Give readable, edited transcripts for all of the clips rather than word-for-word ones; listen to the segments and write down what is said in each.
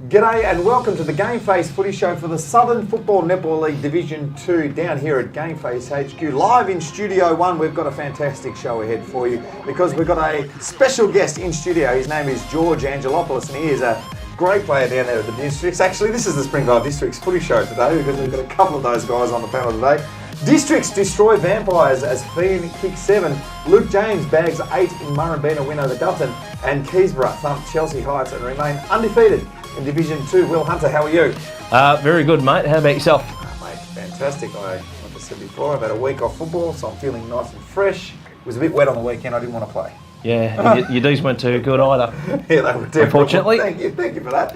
G'day and welcome to the GameFace Footy Show for the Southern Football Netball League Division 2 down here at GameFace HQ. Live in Studio 1, we've got a fantastic show ahead for you because we've got a special guest in studio. His name is George Angelopoulos and he is a great player down there at the Districts. Actually, this is the Springville Districts Footy Show today because we've got a couple of those guys on the panel today. Districts destroy Vampires as Fiend kicks 7. Luke James bags 8 in Murrumbeena win over Dutton. And Keysborough thumped Chelsea Heights and remain undefeated in Division 2. Will Hunter, how are you? Very good, mate. How about yourself? Mate, fantastic. Like I said before, I've had a week off football, so I'm feeling nice and fresh. It was a bit wet on the weekend. I didn't want to play. Yeah, your D's weren't too good either. Yeah, they were definitely. Unfortunately. Thank you for that.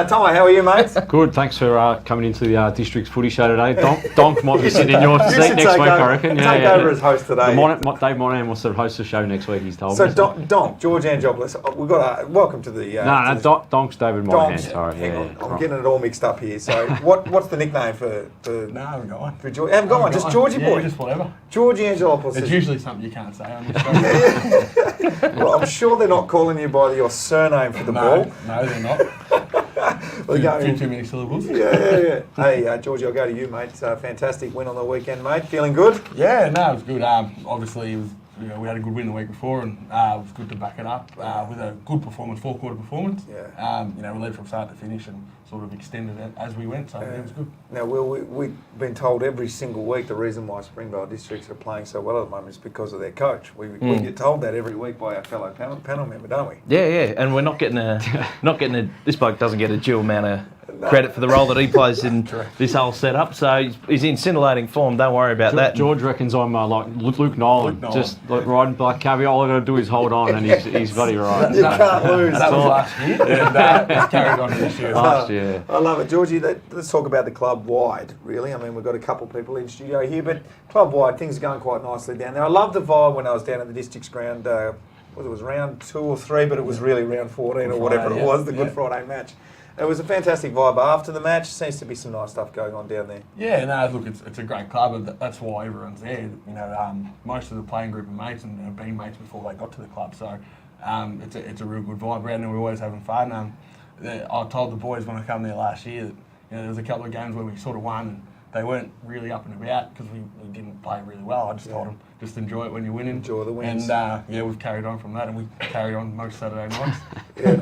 Tomo, how are you, mate? Good, thanks for coming into the Districts Footy Show today. Donk might be sitting in your seat next week, I reckon. Take over as host today. Dave Monahan wants to host the show next week, he's told me. So Donk, George Angelopoulos, we've got a welcome to the... Donk's David Monahan, sorry. Hang on, I'm getting it all mixed up here. So what's the nickname for No, I haven't got one. for George? Haven't got one, just Georgie boy? Just whatever. George Angelopoulos. It's usually something you can't say on the show. Well, I'm sure they're not calling you by your surname for the ball. No, they're not. Too many syllables. Yeah. Hey, Georgie, I'll go to you, mate. Fantastic win on the weekend, mate. Feeling good? Yeah, no, it was good. Obviously, it was, we had a good win the week before, and it was good to back it up with a good performance, four-quarter performance. Yeah. We led from start to finish and sort of extended it as we went, so it was good. Now, Will, we've been told every single week the reason why Springville Districts are playing so well at the moment is because of their coach. We get told that every week by our fellow panel member, don't we? Yeah, and we're not getting this bloke doesn't get a due amount of credit for the role that he plays in this whole setup. So he's in scintillating form. Don't worry about that. George reckons I'm like Luke Nolan, just like riding black caviar. All I got to do is hold on, and he's bloody right. You can't lose. That was last year, and it's carried on this year. Last year. I love it. Georgie, let's talk about the club wide, really. I mean, we've got a couple of people in studio here, but club wide, things are going quite nicely down there. I love the vibe when I was down at the Districts ground. It was round 2 or 3, but it was really round 14 or whatever it was, the Good Friday match. It was a fantastic vibe after the match. Seems to be some nice stuff going on down there. Yeah, no, look, it's a great club, and that's why everyone's there. Most of the playing group are mates and have been mates before they got to the club, so it's a real good vibe around there. We're always having fun. I told the boys when I come there last year that there was a couple of games where we sort of won and they weren't really up and about because we didn't play really well. I just told them, just enjoy it when you're winning. Enjoy the wins. And we've carried on from that, and we carry on most Saturday nights. Yeah,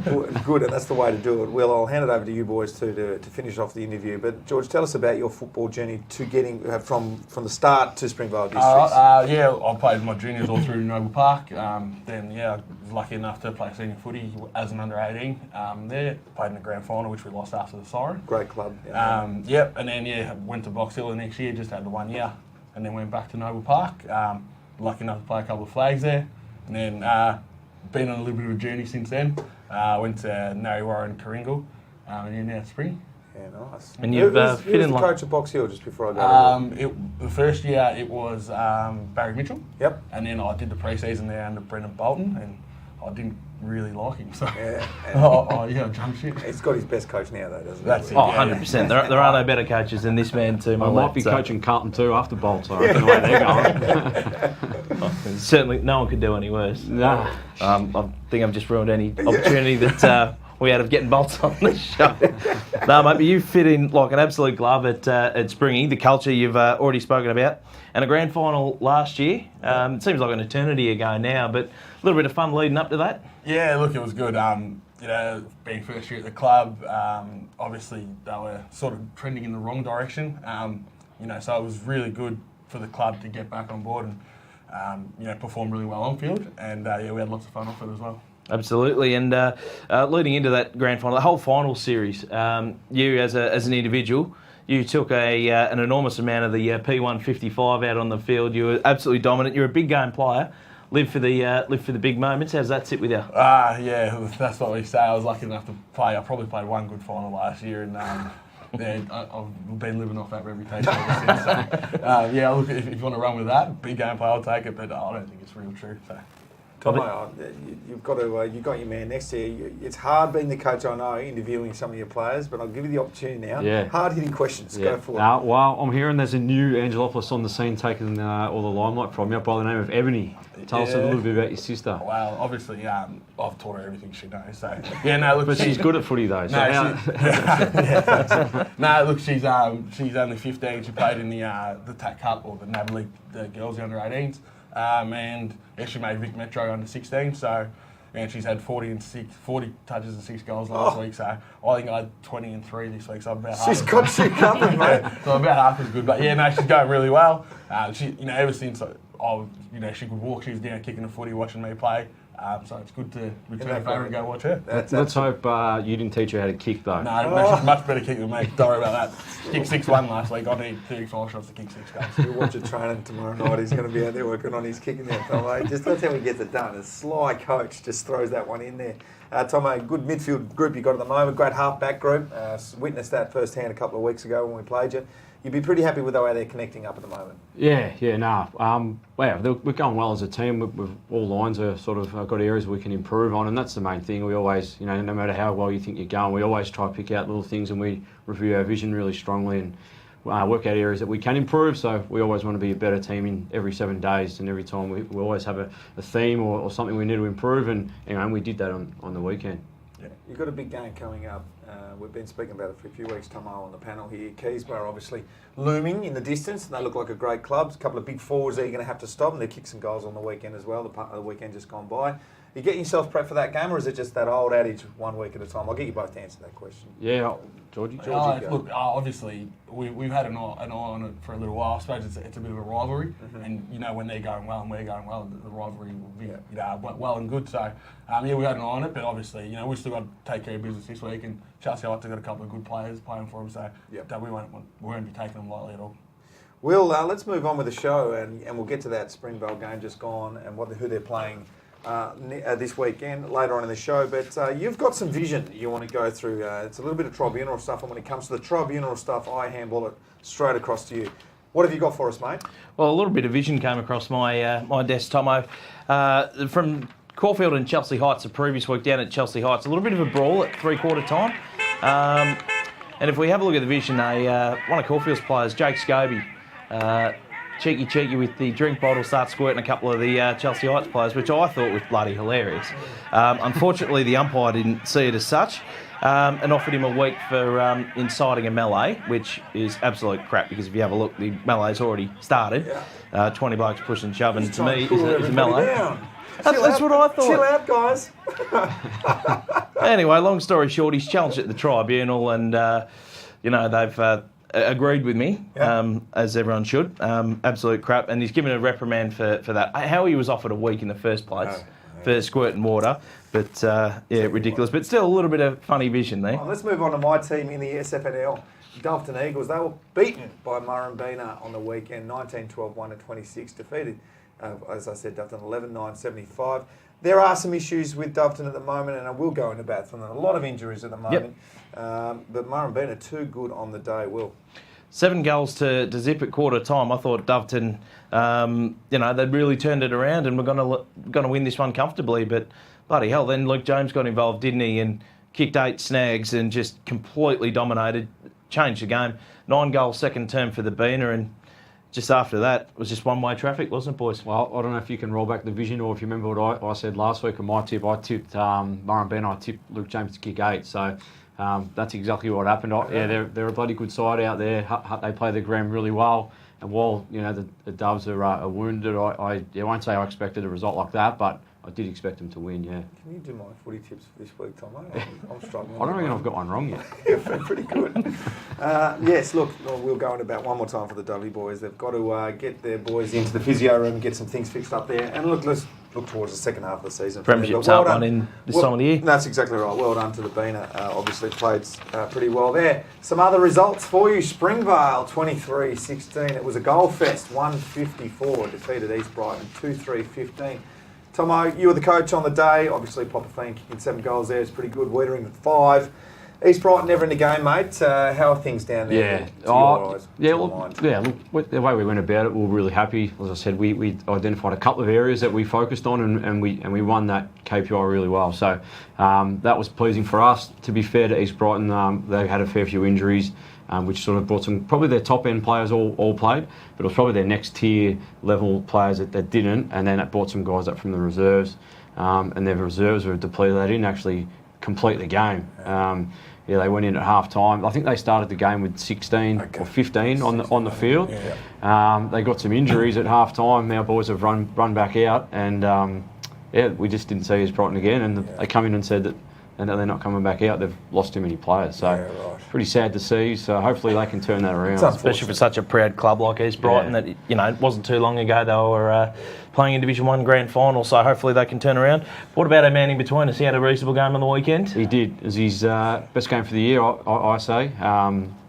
good, and that's the way to do it. Will, I'll hand it over to you boys to finish off the interview. But George, tell us about your football journey to getting from the start to Springville Districts. I played my juniors all through Noble Park. Then I was lucky enough to play senior footy as an under 18 there. Played in the grand final, which we lost after the siren. Great club. And then went to Box Hill the next year, just had the 1 year, and then went back to Noble Park. Lucky enough to play a couple of flags there, and then been on a little bit of a journey since then. Went to Narrewarra and Coringal, and now Spring. Yeah, nice. And you've fit in the coach at Box Hill just before I go? The first year it was Barry Mitchell. Yep. And then I did the pre-season there under Brendan Bolton, and I didn't really like him, so I jumped shit. He's got his best coach now, though, doesn't he? That's it. 100%. There are no better coaches than this man too. I might be coaching Carlton too after Bolts. I reckon the way they're going. Certainly, no one could do any worse. No. I think I've just ruined any opportunity that we had of getting Bolts on the show. No, mate, but you fit in like an absolute glove at Springy, the culture you've already spoken about, and a grand final last year. It seems like an eternity ago now, but a little bit of fun leading up to that. Yeah, look, it was good. Being first year at the club, obviously they were sort of trending in the wrong direction. So it was really good for the club to get back on board and perform really well on field. And we had lots of fun off it as well. Absolutely, and leading into that grand final, the whole final series, you as an individual, you took an enormous amount of the P155 out on the field. You were absolutely dominant. You're a big game player. Live for the big moments. How does that sit with you? Yeah, that's what we say. I was lucky enough to play. I probably played one good final last year, and I've been living off that reputation ever since. So, look, if you want to run with that, big game player, I'll take it. But I don't think it's real true. So. Tomo, you've got to. You've got your man next to you. It's hard being the coach, I know, interviewing some of your players, but I'll give you the opportunity now. Yeah. Hard-hitting questions. Yeah. Go for it. Well, I'm hearing there's a new Angelopoulos on the scene taking all the limelight from you by the name of Ebony. Tell us a little bit about your sister. Well, obviously, I've taught her everything she knows. So yeah, no, look, But she's good at footy though. So look, she's only 15. She played in the TAC Cup or the NAB League, the girls, the under 18s, and she made Vic Metro under 16. So. And she's had 40 touches and 6 goals last week. So I think I had 20 and 3 this week. So I'm about She's got you covered, mate. So I'm about half as good. But yeah, no, she's going really well. She, ever since she could walk, she was down kicking the footy, watching me play. So it's good to return the favour and go watch her. Let's hope you didn't teach her how to kick though. No, she's much better kick than me. Don't worry about that. Kicked 6-1 last week. I need 35 shots to kick 6 goals. You'll watch it training tomorrow night. He's going to be out there working on his kicking there, Tomo. Just that's how he gets it done. A sly coach just throws that one in there. Tomo, good midfield group you got at the moment. Great half-back group. Witnessed that firsthand a couple of weeks ago when we played you. You'd be pretty happy with the way they're connecting up at the moment. We're going well as a team. We've all lines are sort of got areas we can improve on, and that's the main thing. We always, no matter how well you think you're going, we always try to pick out little things, and we review our vision really strongly and work out areas that we can improve. So we always want to be a better team in every 7 days, and every time we always have a theme or something we need to improve, and we did that on the weekend. Yeah. You've got a big game coming up. We've been speaking about it for a few weeks, Tomo, on the panel here. Keysborough obviously looming in the distance, and they look like a great club. A couple of big forwards that you're going to have to stop, and they kicked some goals on the weekend as well. The weekend just gone by. You getting yourself prepped for that game, or is it just that old adage, 1 week at a time? I'll get you both to answer that question. Yeah, Georgie. Look, obviously, we've had an eye on it for a little while. I suppose it's a bit of a rivalry, and when they're going well and we're going well, the rivalry will be well and good. So, we had an eye on it, but obviously, we've still got to take care of business this week, and Chelsea have got a couple of good players playing for them, so we won't be taking them lightly at all. Well, let's move on with the show, and we'll get to that Springville game just gone and who they're playing this weekend later on in the show. But you've got some vision you want to go through. It's a little bit of tribunal stuff, and when it comes to the tribunal stuff, I handball it straight across to you. What have you got for us, mate? Well, a little bit of vision came across my desk, Tomo, from Caulfield and Chelsea Heights the previous week down at Chelsea Heights. A little bit of a brawl at three-quarter time. And if we have a look at the vision, one of Caulfield's players, Jake Scobie, cheeky with the drink bottle, start squirting a couple of the Chelsea Heights players, which I thought was bloody hilarious. Unfortunately, the umpire didn't see it as such and offered him a week for inciting a melee, which is absolute crap because if you have a look, the melee's already started. 20 blokes pushing and shoving to me is a melee. That's what I thought. Chill out, guys. Anyway, long story short, he's challenged at the tribunal and, they've agreed with me, as everyone should. Absolute crap. And he's given a reprimand for that. How he was offered a week in the first place for squirting water. But, ridiculous. But still a little bit of funny vision there. Let's move on to my team in the SFNL. Doveton Eagles, they were beaten by Murrumbina on the weekend, 19-12, 1-26, defeated, as I said, Doveton 11-9, 75. There are some issues with Doveton at the moment, and I will go into bat for them. A lot of injuries at the moment, but Murrumbina too good on the day, Will. 7 goals to zip at quarter time. I thought Doveton, they'd really turned it around and we're going to win this one comfortably, but bloody hell, then Luke James got involved, didn't he, and kicked 8 snags and just completely dominated, changed the game. 9 goals second term for the Beaner, and just after that, it was just one-way traffic, wasn't it, boys? Well, I don't know if you can roll back the vision or if you remember what I said last week on my tip. I tipped Murrumbina, I tipped Luke James to kick 8, so that's exactly what happened. They're a bloody good side out there. They play the ground really well, and while the Doves are wounded, I won't say I expected a result like that, but I did expect them to win, yeah. Can you do my footy tips for this week, Tom? I'm struggling. I don't reckon I've got one wrong yet. Yeah, pretty good. Yes, look, we'll go in about one more time for the Dovey boys. They've got to get their boys into the physio room, get some things fixed up there. And look, let's look towards the second half of the season. Premiership's up one in this time of the year. That's exactly right. Well done to the Beaner. Obviously played pretty well there. Some other results for you. Springvale 23-16. It was a goal fest. 154 defeated East Brighton 2-3-15. Tomo, you were the coach on the day. Obviously, Popperfine kicking 7 goals there is pretty good. Wiedering with 5. East Brighton never in the game, mate. How are things down there? Yeah. to your eyes, to your mind? The way we went about it, we were really happy. As I said, we identified a couple of areas that we focused on, and we won that KPI really well. So that was pleasing for us. To be fair to East Brighton, they had a fair few injuries, which sort of brought probably their top end players all played, but it was probably their next tier level players that didn't, and then it brought some guys up from the reserves, and their reserves were depleted. They didn't actually complete the game. They went in at half time. I think they started the game with 16 or 15 on the field. They got some injuries at half time. Our boys have run back out, and we just didn't see East Brighton again. And they come in and said that they're not coming back out. They've lost too many players. So pretty sad to see. So hopefully they can turn that around. Especially for such a proud club like East Brighton that, it wasn't too long ago they were playing in Division 1 grand final, so hopefully they can turn around. What about our man in between us? He had a reasonable game on the weekend? He did. It was his best game for the year, I say.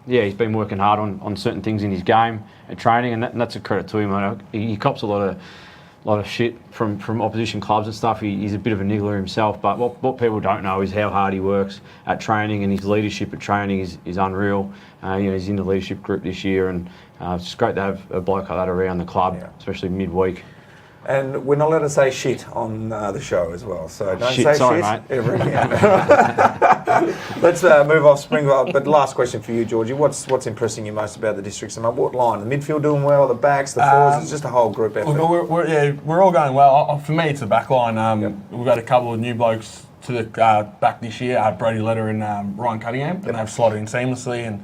He's been working hard on certain things in his game and training, and that's a credit to him. He cops a lot of shit from opposition clubs and stuff. He's a bit of a niggler himself, but what people don't know is how hard he works at training, and his leadership at training is unreal. He's in the leadership group this year, and it's just great to have a bloke like that around the club, especially midweek. And we're not allowed to say shit on the show as well, so don't say mate. ever again. Let's move off Springville. But last question for you, Georgie. What's impressing you most about the districts? What line? The midfield doing well, the backs, the forwards? It's just a whole group effort. We're all going well. For me, it's the back line. We've got a couple of new blokes to the back this year. Brody Letter and Ryan Cunningham, and they've slotted in seamlessly. And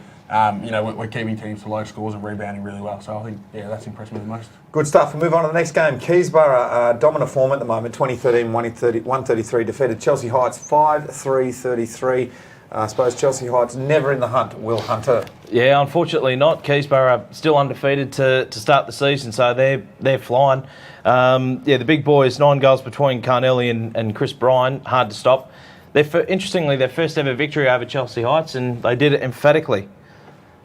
we're keeping teams to low scores and rebounding really well. So I think, that's impressed me the most. Good stuff. We'll move on to the next game. Keysborough, dominant form at the moment. 2013, 133 defeated Chelsea Heights 5-3-33. I suppose Chelsea Heights never in the hunt, Will Hunter. Yeah, unfortunately not. Keysborough still undefeated to start the season, so they're flying. The big boys, 9 goals between Carnelli and Chris Bryan, hard to stop. Interestingly, their first ever victory over Chelsea Heights, and they did it emphatically.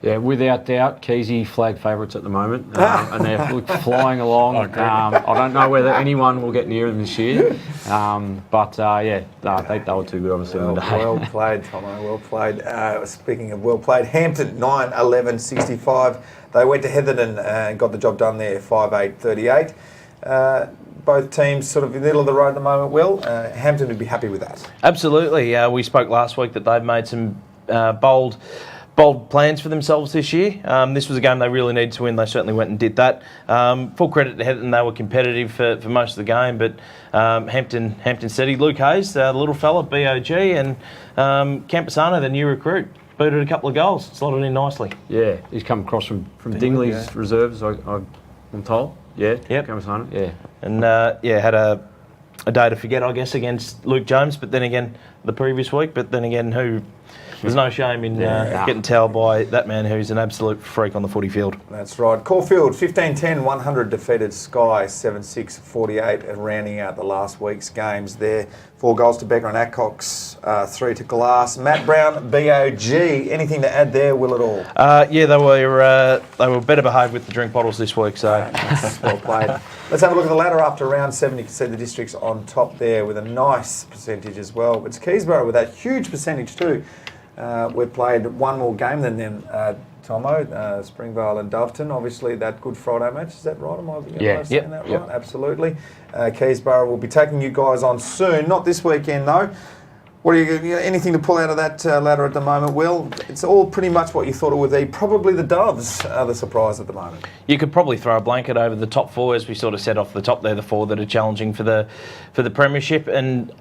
Yeah, without doubt, Keysy flag favourites at the moment, and they're flying along. I don't know whether anyone will get near them this year, but they were too good, obviously. Well played, Tomo, well played. Speaking of well played, Hampton, 9-11-65. They went to Heatherton and got the job done there, 5-8-38. Both teams sort of in the middle of the road at the moment, Will. Hampton would be happy with that. Absolutely. We spoke last week that they've made some bold plans for themselves this year. This was a game they really needed to win. They certainly went and did that. Full credit to Heatherton, they were competitive for most of the game, but Hampton City, Luke Hayes, the little fella, BOG, and Camposano, the new recruit, booted a couple of goals, slotted in nicely. Yeah, he's come across from Dingley's reserves, I'm told. Yeah, yep. Camposano, yeah. And had a day to forget, I guess, against Luke Jones, but then again, the previous week, but then again, there's no shame in getting towed by that man who's an absolute freak on the footy field. That's right. Caulfield, 15-10, 100 defeated Sky, 7-6-48, and rounding out the last week's games there. 4 goals to Becker and Adcox, 3 to Glass. Matt Brown, BOG. Anything to add there, Will, at all? They were better behaved with the drink bottles this week, so well played. Let's have a look at the ladder after round 7. You can see the districts on top there with a nice percentage as well. It's Keysborough with that huge percentage too. We've played one more game than them, Tomo, Springvale and Doveton. Obviously, that Good Friday match. Is that right? Am I saying that right? Absolutely. Keysborough will be taking you guys on soon. Not this weekend, though. What are you anything to pull out of that ladder at the moment, Will? It's all pretty much what you thought it would be. Probably the Doves are the surprise at the moment. You could probably throw a blanket over the top 4, as we sort of said off the top there, the 4 that are challenging for the premiership. And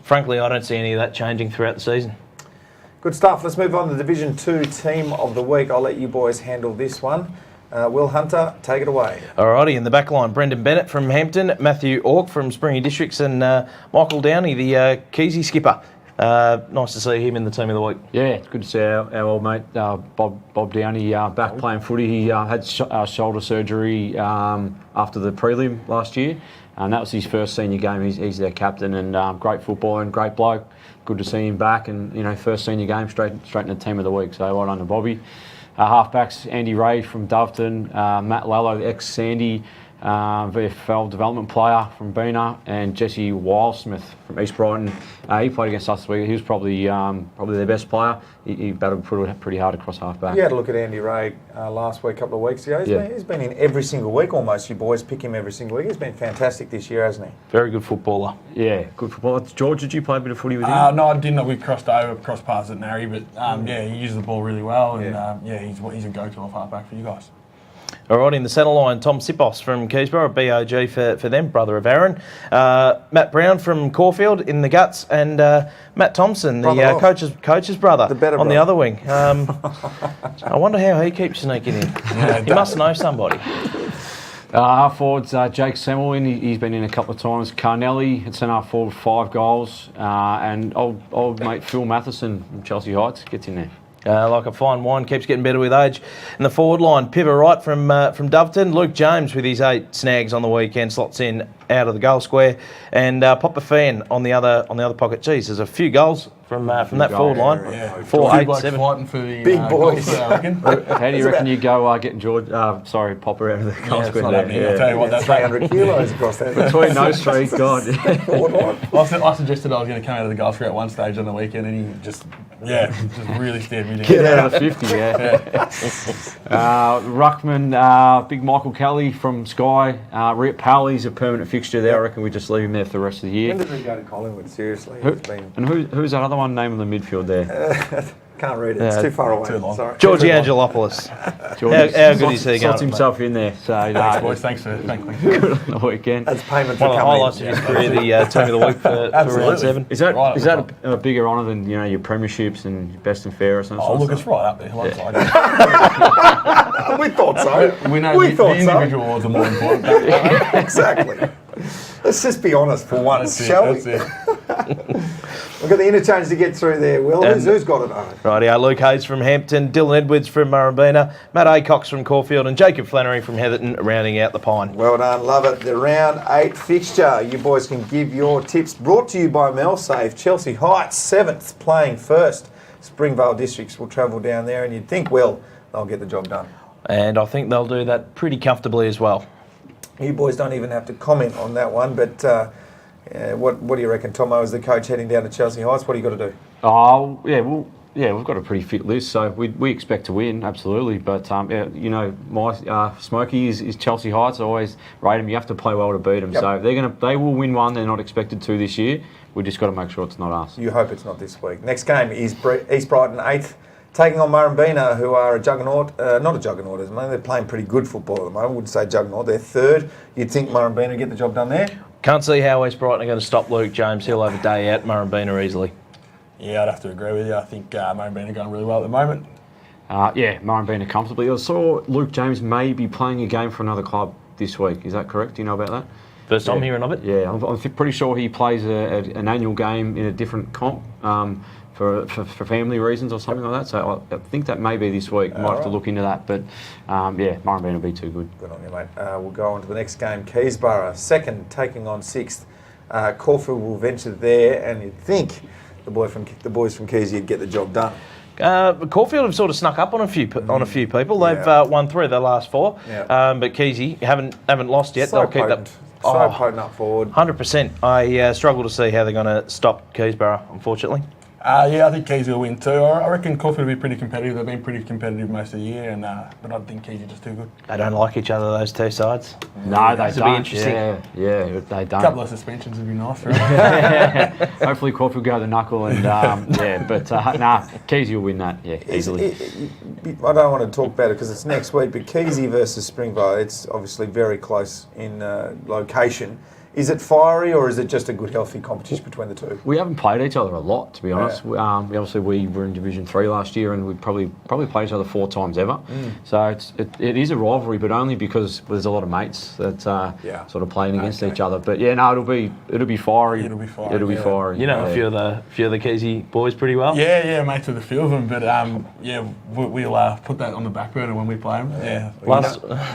frankly, I don't see any of that changing throughout the season. Good stuff. Let's move on to the Division 2 Team of the Week. I'll let you boys handle this one. Will Hunter, take it away. Alrighty, in the back line, Brendan Bennett from Hampton, Matthew Ork from Springy Districts, and Michael Downey, the Keysy skipper. Nice to see him in the Team of the Week. Yeah, it's good to see our old mate Bob Downey back playing footy. He had shoulder surgery after the prelim last year, and that was his first senior game. He's their captain, and great footballer and great bloke. Good to see him back, and first senior game straight in the Team of the Week. So well done to Bobby. Halfbacks, Andy Ray from Doveton, Matt Lallo, ex-Sandy, VFL development player from Beena, and Jesse Wildsmith from East Brighton. He played against us this week. He was probably their best player. He battled pretty hard across half-back. You had a look at Andy Ray last week, a couple of weeks ago. He's been in every single week almost. You boys pick him every single week. He's been fantastic this year, hasn't he? Very good footballer. Yeah, good footballer. George, did you play a bit of footy with him? No, I didn't. We crossed paths at Narry, but he uses the ball really well, and he's a go-to off half-back for you guys. All right, in the centre line, Tom Sipos from Keysborough, BOG for them, brother of Aaron. Matt Brown from Caulfield in the guts, and Matt Thompson, the coach's brother, on the other wing. I wonder how he keeps sneaking in. He must know somebody. Half forwards, Jake Semmel, he's been in a couple of times. Carnelli at centre half forward, 5 goals, and old mate Phil Matheson from Chelsea Heights gets in there. Like a fine wine, keeps getting better with age. And the forward line, Pivot Wright from Doveton, Luke James with his 8 snags on the weekend, slots in out of the goal square, and Popper Fan on the other pocket. Geez, there's a few goals from that forward line. Yeah. 4, 8, 7. Fighting for the big boys. How do you reckon you go getting Popper out of the goal square? I'll tell you what, that's 300 kilos across that. Between those three, God. I suggested I was going to come out of the goal square at one stage on the weekend, and he just really stared me down. Get out of 50, Ruckman, big Michael Kelly from Sky. Rhett Powley's a permanent fixture there. I reckon we just leave him there for the rest of the year. When did we go to Collingwood? Seriously. Who's that other one name on the midfield there? Can't read it. It's too far away. Too long. Sorry. Georgie Angelopoulos. How good is he going? Slots himself in there. So, Thanks, boys. Thanks for good on the weekend. That's payment for One of the coming highlights of his career, the Team of the Week for round 7. Is that a bigger honour than your premierships and best and fairest? And look, it's right up there. We thought so. We know the individual awards are more important. Exactly. Let's just be honest for once, shall we? That's it. We've got the interchange to get through there, Will. Who's got it? Rightio, Luke Hayes from Hampton, Dylan Edwards from Murrumbeena, Matt Acox from Caulfield, and Jacob Flannery from Heatherton rounding out the pine. Well done, love it. The round 8 fixture. You boys can give your tips. Brought to you by Melsafe. Chelsea Heights, 7th, playing first. Springvale Districts will travel down there, and you'd think, well, they'll get the job done. And I think they'll do that pretty comfortably as well. You boys don't even have to comment on that one, but what do you reckon, Tomo, as the coach heading down to Chelsea Heights? What do you got to do? We've got a pretty fit list, so we expect to win, absolutely. But my Smokey is Chelsea Heights. I always rate them. You have to play well to beat them. Yep. So they will win one. They're not expected to this year. We just got to make sure it's not us. You hope it's not this week. Next game is East Brighton 8th. Taking on Murrumbeena, who are a juggernaut. Not a juggernaut, at the moment. They're playing pretty good football at the moment. I wouldn't say juggernaut. They're 3rd. You'd think Murrumbeena get the job done there? Can't see how East Brighton are going to stop Luke James. He'll have a day out Murrumbeena easily. Yeah, I'd have to agree with you. I think Murrumbeena are going really well at the moment. Murrumbeena comfortably. I saw Luke James may be playing a game for another club this week. Is that correct? Do you know about that? First time hearing of it? Yeah, I'm pretty sure he plays an annual game in a different comp. For family reasons or something like that. So I think that may be this week. Might have to look into that. But, Murrumbeena will be too good. Good on you, mate. We'll go on to the next game. Keysborough, 2nd, taking on 6th. Caulfield will venture there, and you'd think the boys from Keys, you'd get the job done. Caulfield have sort of snuck up on a few people. They've won 3 of their last 4. Yeah. But Keysy haven't lost yet. So they'll keep that. Potent up forward. 100%. I struggle to see how they're going to stop Keysborough, unfortunately. I think Keys will win too. I reckon Caulfield will be pretty competitive. They've been pretty competitive most of the year, but I think Keys are just too good. They don't like each other, those two sides. No, they don't. It'll be interesting. Yeah, they don't. A couple of suspensions would be nice, right? Hopefully Caulfield go the knuckle and Keys will win that. Yeah, easily. I don't want to talk about it because it's next week, but Keysy versus Springville, it's obviously very close in location. Is it fiery or is it just a good, healthy competition between the two? We haven't played each other a lot, to be honest. Obviously, we were in Division 3 last year, and we probably played each other 4 times ever. So it is a rivalry, but only because there's a lot of mates that sort of playing against each other. But it'll be fiery. It'll be fiery. You know a few of the Keysy boys pretty well. Yeah, mates with a few of them. But we'll put that on the back burner when we play them. Yeah.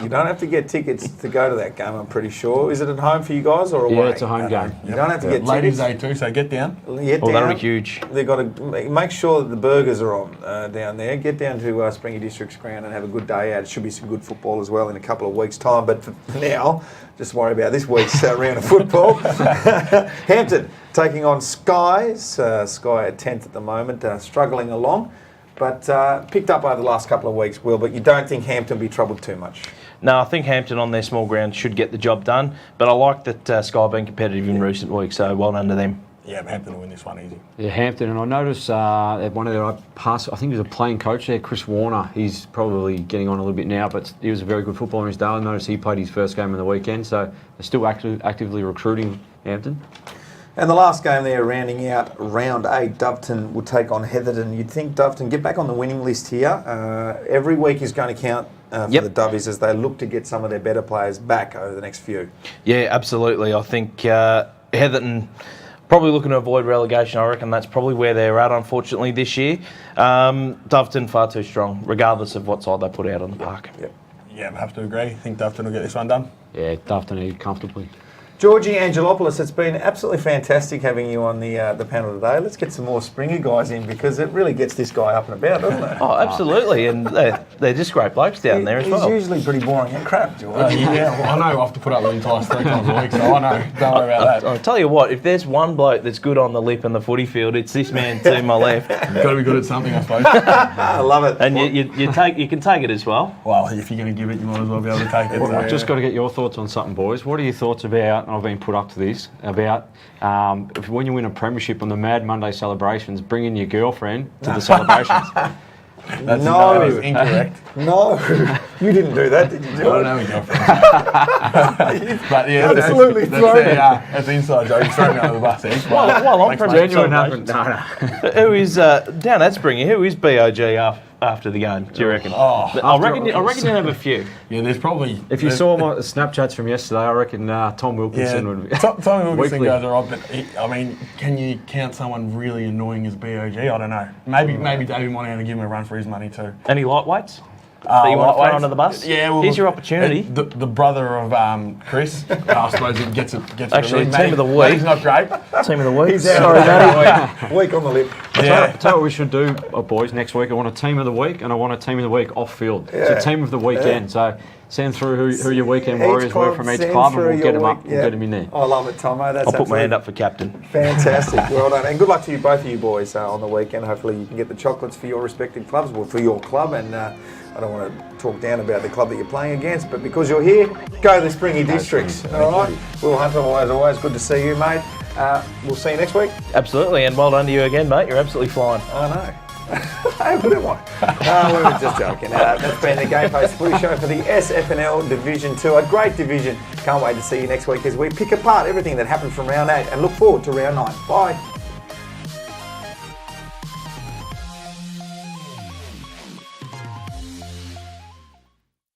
You don't have to get tickets to go to that game, I'm pretty sure. Is it at home for you guys? indoors or away? Yeah, it's a home game. You don't have to get Ladies' tickets. Day too, so get down. Get Oh, that'll down. be huge. They've got to make sure that the burgers are on down there. Get down to Springy District's ground and have a good day out. It should be some good football as well in a couple of weeks' time. But for now, just worry about this week's round of football. Hampton taking on Skies. Sky at 10th at the moment, struggling along. But picked up over the last couple of weeks, Will. But you don't think Hampton will be troubled too much? No, I think Hampton on their small ground should get the job done. But I like that Sky have been competitive in recent weeks, so well done to them. Yeah, Hampton will win this one easy. Yeah, Hampton, and I noticed one of their past, I think he was a playing coach there, Chris Warner. He's probably getting on a little bit now, but he was a very good footballer in his day. I noticed he played his first game on the weekend, so they're still actively recruiting Hampton. And the last game there, rounding out round 8, Doveton will take on Heatherton. You'd think Doveton get back on the winning list here. Every week is going to count for the Dovies as they look to get some of their better players back over the next few. Yeah, absolutely. I think Heatherton probably looking to avoid relegation. I reckon that's probably where they're at, unfortunately, this year. Doveton far too strong, regardless of what side they put out on the park. Yep. Yeah, I have to agree. I think Doveton will get this one done. Yeah, Doveton comfortably. Georgie Angelopoulos, it's been absolutely fantastic having you on the panel today. Let's get some more Springer guys in because it really gets this guy up and about, doesn't it? Oh, absolutely. And they're just great blokes down there as well. He's usually pretty boring and crap, George. Yeah, well, I know I have to put up with Entice 3 times a week, so I know. Don't worry about that. I'll tell you what, if there's one bloke that's good on the lip in the footy field, it's this man to my left. You've got to be good at something, I suppose. I love it. And you can take it as well. Well, if you're going to give it, you might as well be able to take it. I've just got to get your thoughts on something, boys. What are your thoughts about, and I've been put up to this, about when you win a premiership on the Mad Monday celebrations, bringing your girlfriend to the celebrations? That is incorrect. No, you didn't do that, did you? I don't know his girlfriend. But yeah, Absolutely that's inside joke. He's throwing me under the bus. Well, I'm from Genuine happened. No. Who is down at Springer? Who is BOG after the game? Do you reckon? I reckon you'll have a few. Yeah, there's probably. If you saw my Snapchats from yesterday, I reckon Tom Wilkinson would be. Tommy Wilkinson goes alright, but can you count someone really annoying as BOG? I don't know. Maybe David Monahan to give him a run for his money too. Any lightweights that you want to throw under the bus? Yeah, well, here's your opportunity. The brother of Chris, I suppose it gets Actually, team of the week. He's not great. Team of the week. Sorry, Matty. Week on the lip. Tell you what we should do, boys, next week. I want a team of the week and I want a team of the week off field. Yeah. It's a team of the weekend. So send through who your weekend warriors were from each club and we'll get them up. We'll get them in there. I love it, Tomo. That's I'll put my hand up for captain. Fantastic. Well done. And good luck to you, both of you boys, on the weekend. Hopefully you can get the chocolates for your respective clubs, or for your club. And I don't want to talk down about the club that you're playing against, but because you're here, go to the Springy Districts. All right? Will Hunter, as always, good to see you, mate. We'll see you next week. Absolutely, and well done to you again, mate. You're absolutely flying. I know. Hey, what am I? We were just joking. That's been the GameFace Footy Show for the SFNL Division 2. A great division. Can't wait to see you next week as we pick apart everything that happened from round 8 and look forward to round 9. Bye.